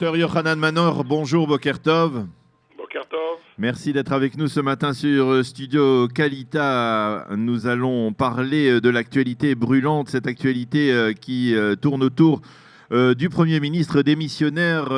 Docteur Yohanan Manor, bonjour Boker Tov. Boker Tov. Merci d'être avec nous ce matin sur Studio Kalita. Nous allons parler de l'actualité brûlante, cette actualité qui tourne autour du Premier ministre démissionnaire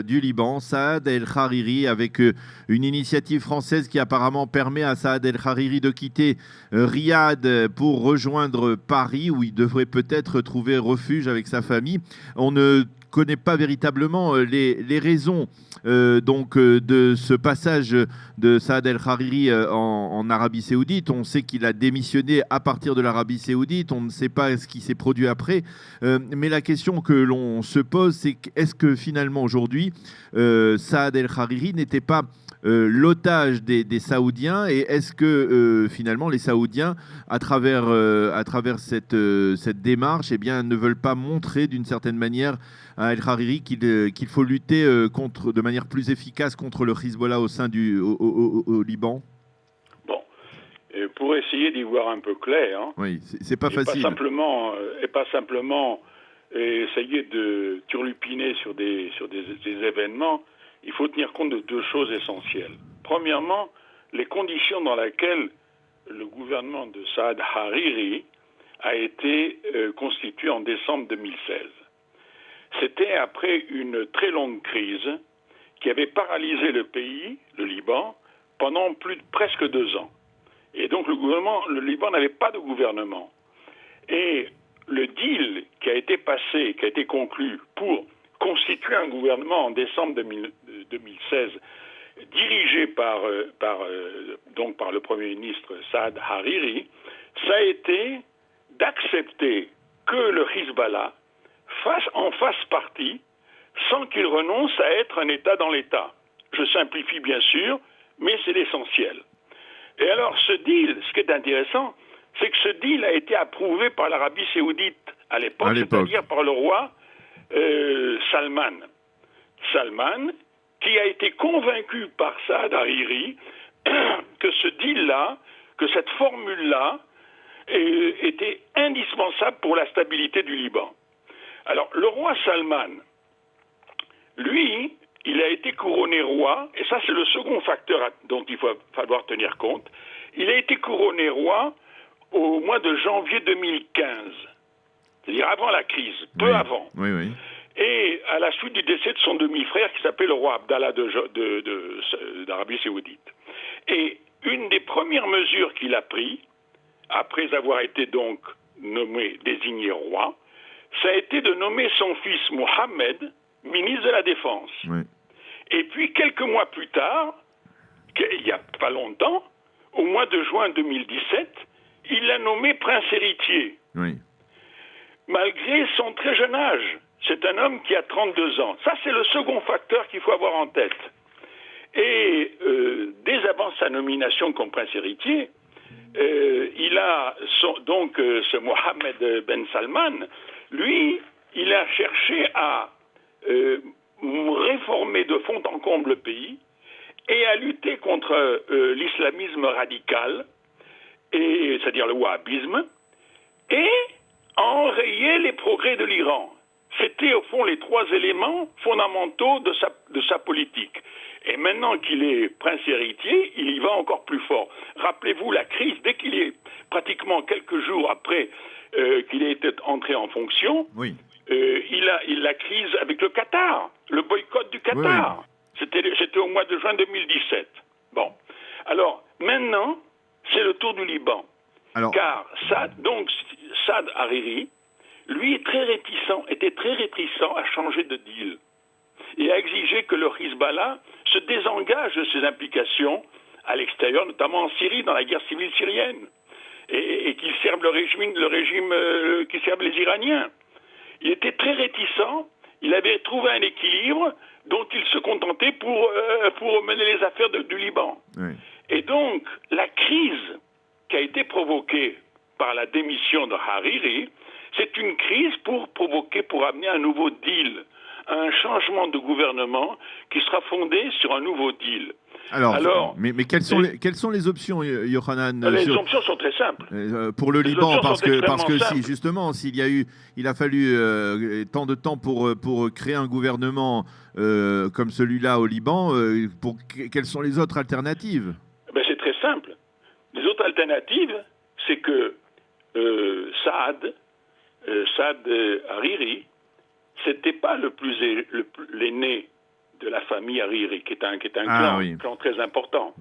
du Liban, Saad El-Hariri, avec une initiative française qui apparemment permet à Saad El-Hariri de quitter Riyad pour rejoindre Paris, où il devrait peut-être trouver refuge avec sa famille. On ne connaît pas véritablement les raisons de ce passage de Saad El-Hariri en Arabie Saoudite. On sait qu'il a démissionné à partir de l'Arabie Saoudite. On ne sait pas ce qui s'est produit après. Mais la question que l'on se pose, c'est est-ce que finalement aujourd'hui, Saad El-Hariri n'était pas l'otage des Saoudiens, et est-ce que finalement les Saoudiens, à travers cette démarche, eh bien, ne veulent pas montrer d'une certaine manière à El-Hariri qu'il faut lutter de manière plus efficace contre le Hezbollah au sein au Liban? Bon, et pour essayer d'y voir un peu clair, hein, oui, c'est pas facile. Pas simplement essayer de turlupiner sur des événements. Il faut tenir compte de deux choses essentielles. Premièrement, les conditions dans lesquelles le gouvernement de Saad Hariri a été constitué en décembre 2016. C'était après une très longue crise qui avait paralysé le pays, le Liban, pendant presque 2 ans. Et donc le Liban n'avait pas de gouvernement. Et le deal qui a été passé, qui a été conclu pour constituer un gouvernement en décembre 2016, dirigé par le Premier ministre Saad Hariri, ça a été d'accepter que le Hezbollah en fasse partie sans qu'il renonce à être un État dans l'État. Je simplifie bien sûr, mais c'est l'essentiel. Et alors ce deal, ce qui est intéressant, c'est que ce deal a été approuvé par l'Arabie Saoudite à l'époque, c'est-à-dire par le roi Salman. Salman, qui a été convaincu par Saad Hariri que ce deal-là, que cette formule-là était indispensable pour la stabilité du Liban. Alors, le roi Salman, lui, il a été couronné roi, et ça c'est le second facteur dont il va falloir tenir compte. Il a été couronné roi au mois de janvier 2015, c'est-à-dire avant la crise, peu avant. Oui, oui. Et à la suite du décès de son demi-frère qui s'appelait le roi Abdallah d'Arabie Saoudite. Et une des premières mesures qu'il a prises, après avoir été donc désigné roi, ça a été de nommer son fils Mohamed ministre de la Défense. Oui. Et puis quelques mois plus tard, il n'y a pas longtemps, au mois de juin 2017, il l'a nommé prince héritier. Oui. Malgré son très jeune âge. C'est un homme qui a 32 ans. Ça, c'est le second facteur qu'il faut avoir en tête. Et dès avant sa nomination comme prince héritier, il a ce Mohamed Ben Salman, lui, il a cherché à réformer de fond en comble le pays et à lutter contre l'islamisme radical, c'est-à-dire le wahhabisme, et à enrayer les progrès de l'Iran. C'était au fond les trois éléments fondamentaux de sa politique. Et maintenant qu'il est prince héritier, il y va encore plus fort. Rappelez-vous la crise, dès qu'il est pratiquement quelques jours après qu'il ait été entré en fonction, oui. la crise avec le Qatar, le boycott du Qatar. Oui. C'était au mois de juin 2017. Bon. Alors, maintenant, c'est le tour du Liban. Alors... Car Saad Hariri, lui, était très réticent à changer de deal et à exiger que le Hezbollah se désengage de ses implications à l'extérieur, notamment en Syrie, dans la guerre civile syrienne, et qu'il serve le régime qui serve les Iraniens. Il était très réticent, il avait trouvé un équilibre dont il se contentait pour mener les affaires du Liban. Oui. Et donc, la crise qui a été provoquée par la démission de Hariri, c'est une crise pour amener un nouveau deal, un changement de gouvernement qui sera fondé sur un nouveau deal. Mais quelles sont les options, Yohanan? Les options sont très simples. Pour le Liban, parce que si, justement, il a fallu tant de temps pour créer un gouvernement comme celui-là au Liban, quelles sont les autres alternatives? Ben, c'est très simple. Les autres alternatives, c'est que Saad Hariri, c'était pas l'aîné de la famille Hariri, qui est un clan très important.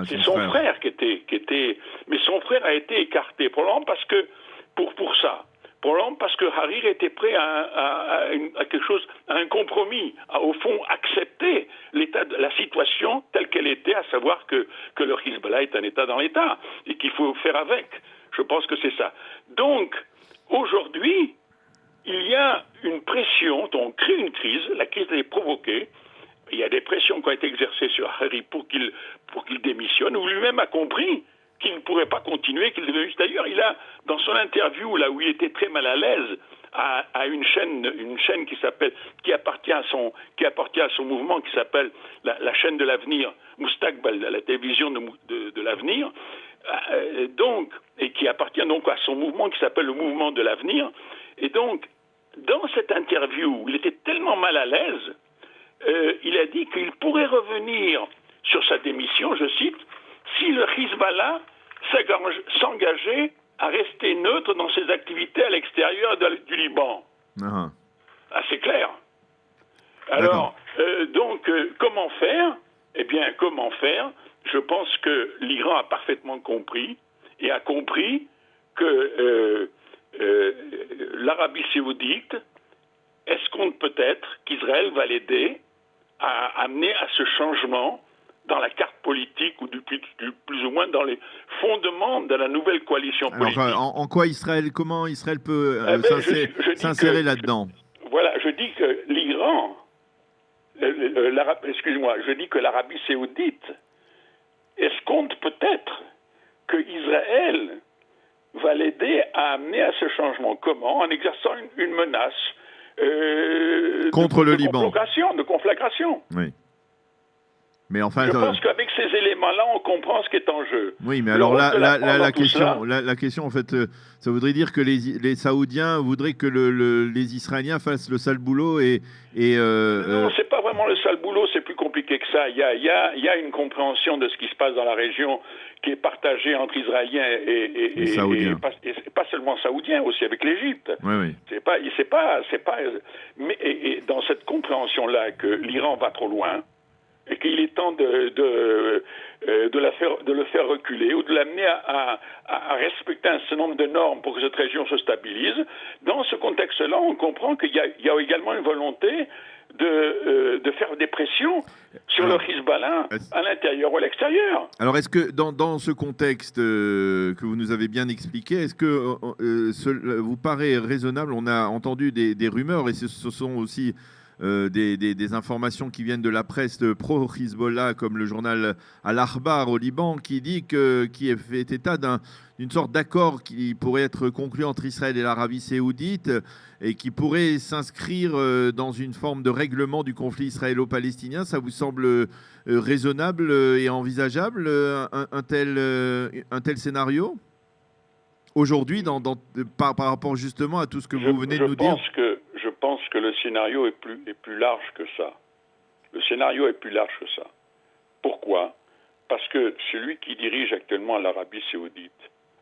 C'est son frère qui était... Mais son frère a été écarté, probablement parce que... Pour ça. Probablement parce que Hariri était prêt à quelque chose, à un compromis, à au fond accepter la situation telle qu'elle était, à savoir que le Hezbollah est un État dans l'État, et qu'il faut faire avec. Je pense que c'est ça. Donc, aujourd'hui, il y a une pression, on crée une crise, la crise est provoquée. Il y a des pressions qui ont été exercées sur Hariri pour qu'il démissionne, où lui-même a compris qu'il ne pourrait pas continuer, qu'il devait... D'ailleurs, il a, dans son interview, là où il était très mal à l'aise, à une chaîne qui appartient à son mouvement, qui s'appelle la chaîne de l'avenir, Moustaqbal, la télévision de l'avenir, et qui appartient donc à son mouvement qui s'appelle le mouvement de l'avenir. Et donc, dans cette interview, il était tellement mal à l'aise, il a dit qu'il pourrait revenir sur sa démission, je cite, si le Hezbollah s'engageait à rester neutre dans ses activités à l'extérieur du Liban. Assez clair. Alors, comment faire? Eh bien, comment faire? Je pense que l'Iran a parfaitement compris, et a compris que l'Arabie saoudite escompte peut-être qu'Israël va l'aider à amener à ce changement dans la carte politique, ou plus ou moins dans les fondements de la nouvelle coalition politique. Alors, en quoi comment Israël peut s'insérer là-dedans? Voilà, je dis que l'Iran, je dis que l'Arabie saoudite escompte peut-être que Israël va l'aider à amener à ce changement. Comment? En exerçant une menace contre le Liban. De conflagration. Oui. Mais enfin, je pense qu'avec ces éléments-là, on comprend ce qui est en jeu. Oui, mais alors la question, en fait, ça voudrait dire que les Saoudiens voudraient que les Israéliens fassent le sale boulot Non, c'est pas vraiment le sale boulot, c'est plus compliqué que ça. Il y a une compréhension de ce qui se passe dans la région qui est partagée entre Israéliens et Saoudiens. Et pas seulement Saoudiens, aussi avec l'Égypte. Oui. Mais dans cette compréhension-là que l'Iran va trop loin, et qu'il est temps de le faire reculer ou de l'amener à respecter un certain nombre de normes pour que cette région se stabilise. Dans ce contexte-là, on comprend qu'il y a également une volonté de faire des pressions sur le Hezbollah à l'intérieur ou à l'extérieur. Alors, est-ce que dans ce contexte que vous nous avez bien expliqué, est-ce que vous paraît raisonnable? On a entendu des rumeurs, et ce sont aussi des informations qui viennent de la presse pro-Hezbollah, comme le journal Al-Akhbar au Liban, qui fait état d'une sorte d'accord qui pourrait être conclu entre Israël et l'Arabie saoudite et qui pourrait s'inscrire dans une forme de règlement du conflit israélo-palestinien. Ça vous semble raisonnable et envisageable, un tel scénario aujourd'hui, par rapport justement à tout ce que vous venez de nous dire? Je pense que le scénario est plus large que ça. Le scénario est plus large que ça. Pourquoi? Parce que celui qui dirige actuellement l'Arabie saoudite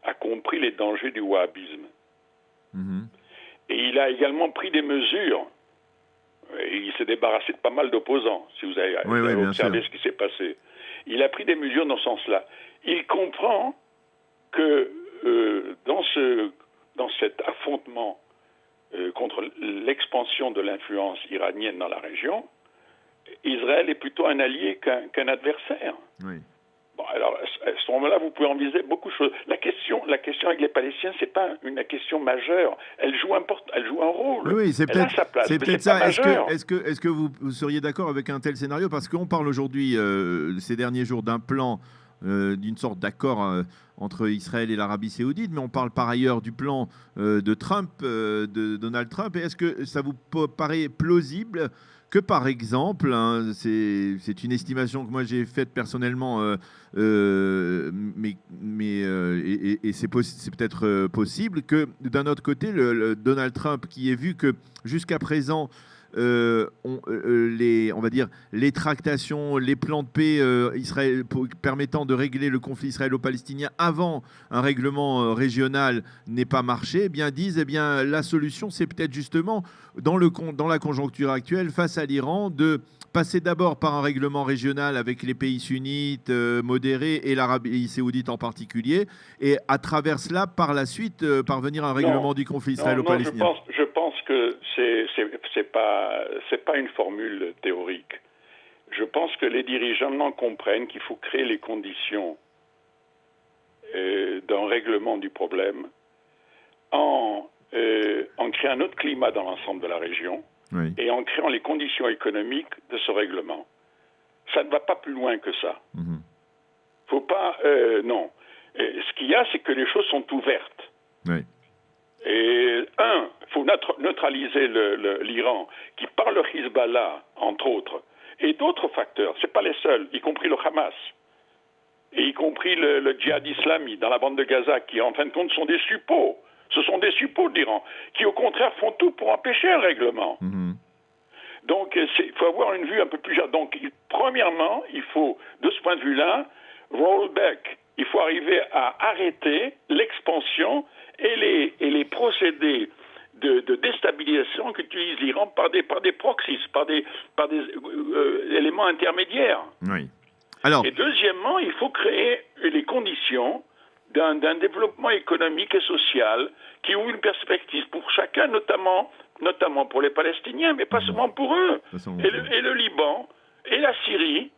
a compris les dangers du wahhabisme. Et il a également pris des mesures. Et il s'est débarrassé de pas mal d'opposants, si vous avez observé ce qui s'est passé. Il a pris des mesures dans ce sens-là. Il comprend que dans cet affrontement contre l'expansion de l'influence iranienne dans la région, Israël est plutôt un allié qu'un adversaire. Oui. Bon, alors, à ce moment-là, vous pouvez envisager beaucoup de choses. La question avec les Palestiniens, c'est pas une question majeure. Elle joue un rôle. Oui, c'est peut-être sa place. C'est peut-être ça. Est-ce que vous seriez d'accord avec un tel scénario? Parce qu'on parle aujourd'hui, ces derniers jours, d'un plan, d'une sorte d'accord entre Israël et l'Arabie saoudite, mais on parle par ailleurs du plan de Trump, de Donald Trump. Et est-ce que ça vous paraît plausible que par exemple, hein, c'est une estimation que moi j'ai faite personnellement, et c'est peut-être possible que d'un autre côté, le Donald Trump qui ait vu que jusqu'à présent, on va dire, les tractations, les plans de paix permettant de régler le conflit israélo-palestinien avant un règlement régional n'ait pas marché, eh bien disent la solution, c'est peut-être justement dans la conjoncture actuelle face à l'Iran de passer d'abord par un règlement régional avec les pays sunnites modérés et l'Arabie saoudite en particulier, et à travers cela, par la suite, parvenir à un règlement du conflit israélo-palestinien. Non, je pense que c'est pas une formule théorique. Je pense que les dirigeants comprennent qu'il faut créer les conditions d'un règlement du problème en créant un autre climat dans l'ensemble de la région, oui, et en créant les conditions économiques de ce règlement. Ça ne va pas plus loin que ça. Faut pas... non. Ce qu'il y a, c'est que les choses sont ouvertes. Oui. Et il faut neutraliser l'Iran, qui par le Hezbollah, entre autres, et d'autres facteurs, c'est pas les seuls, y compris le Hamas, et y compris le djihad islamique dans la bande de Gaza, qui en fin de compte sont des suppôts. Ce sont des suppôts de l'Iran, qui au contraire font tout pour empêcher un règlement. Donc il faut avoir une vue un peu plus... Donc premièrement, il faut, de ce point de vue-là, roll back. Il faut arriver à arrêter l'expansion et les procédés de déstabilisation qu'utilise l'Iran par des proxies, par des éléments intermédiaires. Oui. Alors... Et deuxièmement, il faut créer les conditions d'un développement économique et social qui ouvre une perspective pour chacun, notamment pour les Palestiniens, mais pas seulement pour eux. Et le Liban, et la Syrie,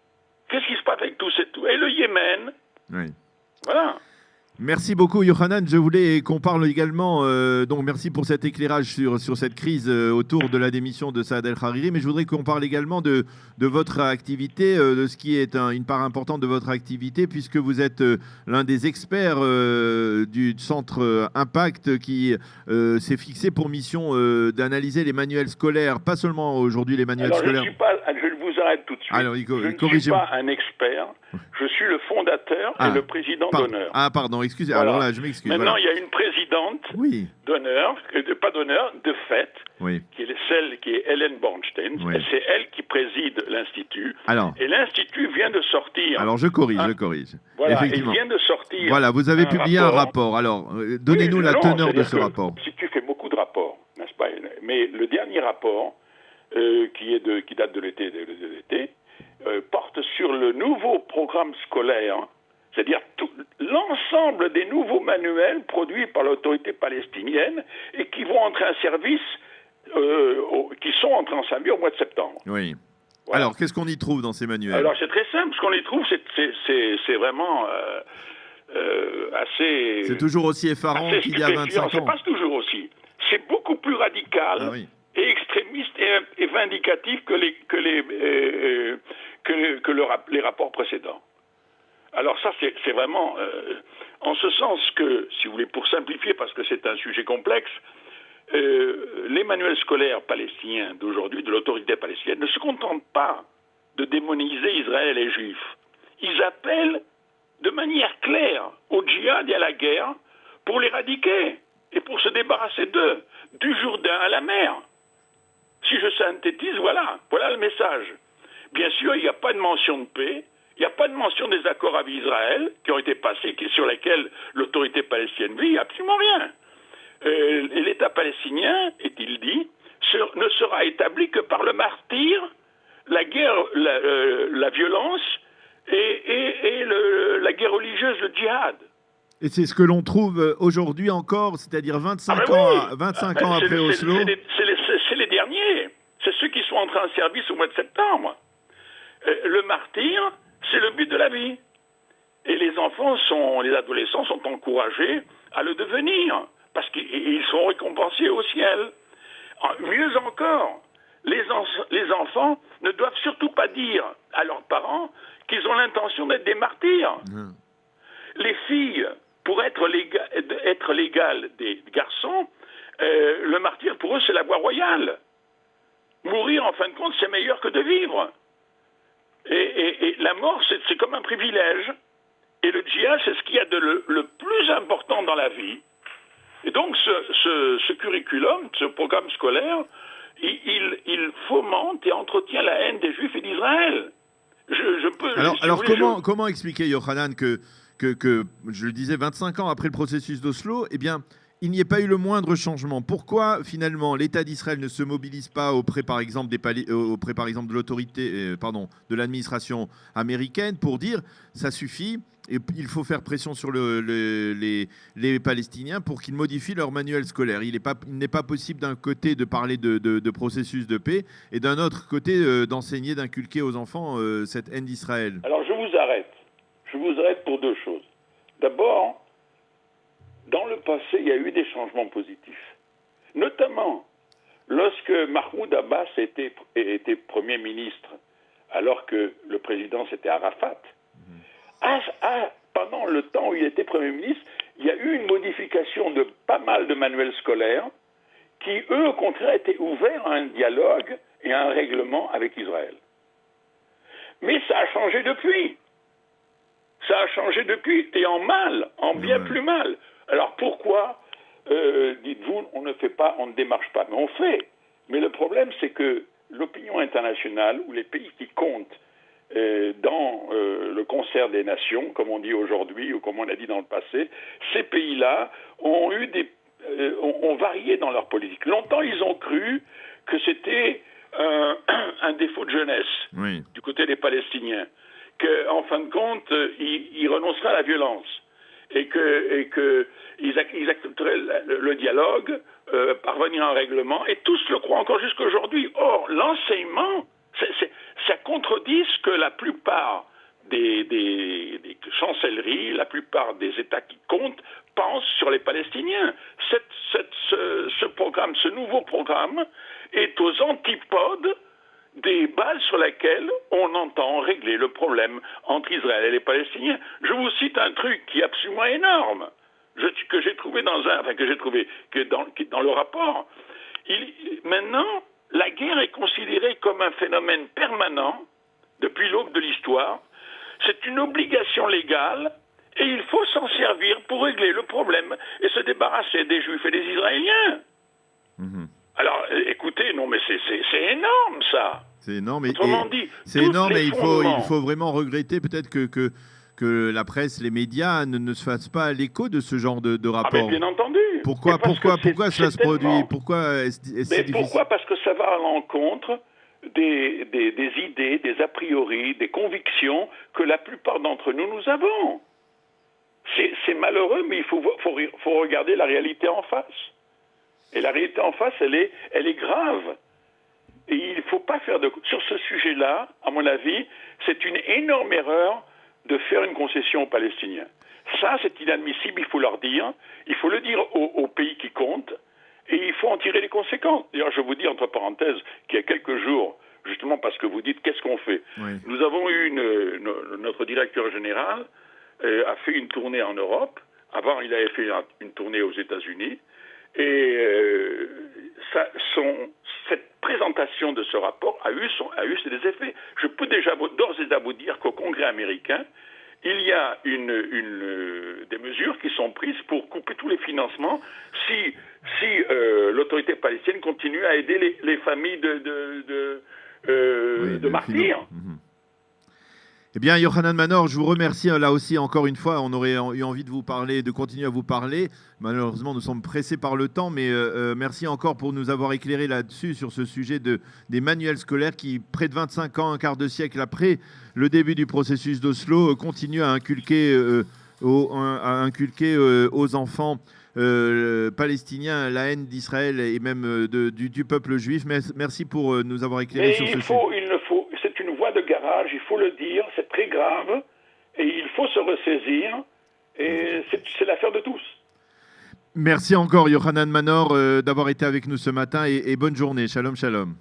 qu'est-ce qui se passe avec tout ça, et le Yémen. Oui. Voilà. Merci beaucoup, Yohanan. Je voulais qu'on parle également, donc merci pour cet éclairage sur cette crise autour de la démission de Saad El-Hariri, mais je voudrais qu'on parle également de votre activité, de ce qui est une part importante de votre activité, puisque vous êtes l'un des experts du centre Impact qui s'est fixé pour mission d'analyser les manuels scolaires, pas seulement aujourd'hui les manuels scolaires. Je vous arrête tout de suite. Alors, je ne suis pas un expert, je suis le fondateur et le président d'honneur. Ah, pardon, excusez. Voilà. Alors là, je m'excuse. Maintenant, il y a une présidente d'honneur, pas d'honneur, de fait, qui est celle qui est Hélène Bornstein. C'est elle qui préside l'Institut. Et l'Institut vient de sortir... Alors, je corrige. Voilà, effectivement. Il vient de sortir... Voilà, vous avez publié un rapport. Alors, donnez-nous la teneur de ce rapport. Si tu fais beaucoup de rapports, n'est-ce pas? Mais le dernier rapport, qui date de l'été, porte sur le nouveau programme scolaire, c'est-à-dire l'ensemble des nouveaux manuels produits par l'autorité palestinienne et qui vont entrer en service, qui sont entrés en service au mois de septembre. Oui. Voilà. Alors, qu'est-ce qu'on y trouve dans ces manuels? Alors, c'est très simple. Ce qu'on y trouve, c'est vraiment assez... C'est toujours aussi effarant qu'il y a 25 ans. C'est pas toujours aussi. C'est beaucoup plus radical et extrémiste et vindicatif que les rapports précédents. Alors ça, c'est vraiment... en ce sens que, si vous voulez, pour simplifier, parce que c'est un sujet complexe, les manuels scolaires palestiniens d'aujourd'hui, de l'autorité palestinienne, ne se contentent pas de démoniser Israël et les Juifs. Ils appellent de manière claire au djihad et à la guerre pour l'éradiquer et pour se débarrasser d'eux, du Jourdain à la mer. Si je synthétise, voilà le message. Bien sûr, il n'y a pas de mention de paix, il n'y a pas de mention des accords avec Israël qui ont été passés, sur lesquels l'autorité palestinienne vit, absolument rien. Et l'État palestinien, est-il dit, ne sera établi que par le martyre, la guerre, la violence et la guerre religieuse, le djihad. Et c'est ce que l'on trouve aujourd'hui encore, c'est-à-dire 25 ans après Oslo. C'est les derniers. C'est ceux qui sont entrés en service au mois de septembre. Le martyr, c'est le but de la vie. Et les adolescents sont encouragés à le devenir, parce qu'ils sont récompensés au ciel. Mieux encore, les enfants ne doivent surtout pas dire à leurs parents qu'ils ont l'intention d'être des martyrs. Les filles, pour être l'égale des garçons, le martyr pour eux c'est la voie royale. Mourir, en fin de compte, c'est meilleur que de vivre. Et la mort, c'est comme un privilège. Et le djihad, c'est ce qu'il y a de le plus important dans la vie. Et donc, ce curriculum, ce programme scolaire, il fomente et entretient la haine des Juifs et d'Israël. Alors comment expliquer, Yohanan, que, je le disais, 25 ans après le processus d'Oslo, eh bien, il n'y ait pas eu le moindre changement? Pourquoi, finalement, l'État d'Israël ne se mobilise pas auprès, par exemple, de l'autorité, de l'administration américaine pour dire ça suffit, et il faut faire pression sur les Palestiniens pour qu'ils modifient leur manuel scolaire. Il n'est pas possible d'un côté de parler de processus de paix et d'un autre côté d'enseigner, d'inculquer aux enfants cette haine d'Israël. Alors je vous arrête. Je vous arrête pour deux choses. D'abord, dans le passé, il y a eu des changements positifs. Notamment, lorsque Mahmoud Abbas était Premier ministre, alors que le président c'était Arafat, pendant le temps où il était Premier ministre, il y a eu une modification de pas mal de manuels scolaires qui, eux, au contraire, étaient ouverts à un dialogue et à un règlement avec Israël. Mais ça a changé depuis. Ça a changé depuis, et en mal, en bien plus mal. Alors pourquoi, dites-vous, on ne démarche pas, mais on fait. Mais le problème, c'est que l'opinion internationale, ou les pays qui comptent dans le concert des nations, comme on dit aujourd'hui, ou comme on a dit dans le passé, ces pays-là ont varié dans leur politique. Longtemps, ils ont cru que c'était un défaut de jeunesse du côté des Palestiniens, qu'en fin de compte, ils renonceraient à la violence et qu'ils accepteraient le dialogue, parvenir à un règlement, et tous le croient encore jusqu'à aujourd'hui. Or, l'enseignement, ça contredit ce que la plupart des chancelleries, la plupart des États qui comptent, pensent sur les Palestiniens. Ce programme, ce nouveau programme, est aux antipodes des bases sur lesquelles on entend régler le problème entre Israël et les Palestiniens. Je vous cite un truc qui est absolument énorme, que j'ai trouvé dans le rapport. Maintenant, la guerre est considérée comme un phénomène permanent depuis l'aube de l'histoire. C'est une obligation légale et il faut s'en servir pour régler le problème et se débarrasser des Juifs et des Israéliens. Alors, écoutez, non, mais c'est énorme, ça. C'est énorme, Autrement dit, c'est énorme, et il faut vraiment regretter peut-être que la presse, les médias ne se fassent pas l'écho de ce genre de rapport. Ah, mais bien entendu. Pourquoi cela se produit? Pourquoi est-ce difficile? Pourquoi? Parce que ça va à l'encontre des idées, des a priori, des convictions que la plupart d'entre nous avons. C'est malheureux, mais il faut regarder la réalité en face. Et la réalité en face, elle est grave. Et il ne faut pas faire sur ce sujet-là, à mon avis, c'est une énorme erreur de faire une concession aux Palestiniens. Ça, c'est inadmissible, il faut leur dire. Il faut le dire aux pays qui comptent. Et il faut en tirer les conséquences. D'ailleurs, je vous dis, entre parenthèses, qu'il y a quelques jours, justement parce que vous dites, qu'est-ce qu'on fait? Nous avons eu notre directeur général a fait une tournée en Europe. Avant, il avait fait une tournée aux États-Unis. Et cette présentation de ce rapport a eu ses effets. Je peux d'ores et déjà vous dire qu'au Congrès américain, il y a des mesures qui sont prises pour couper tous les financements si l'autorité palestinienne continue à aider les familles de martyrs. Eh bien, Yohanan Manor, je vous remercie là aussi encore une fois. On aurait eu envie de vous parler, de continuer à vous parler. Malheureusement, nous sommes pressés par le temps, mais merci encore pour nous avoir éclairé là-dessus, sur ce sujet des manuels scolaires qui, près de 25 ans, un quart de siècle après le début du processus d'Oslo, continuent à inculquer aux enfants palestiniens la haine d'Israël et même du peuple juif. Merci pour nous avoir éclairé sur ce sujet. C'est une voie de garage, il faut le dire, c'est très grave et il faut se ressaisir et c'est l'affaire de tous. Merci encore, Yohanan Manor, d'avoir été avec nous ce matin et bonne journée. Shalom, shalom.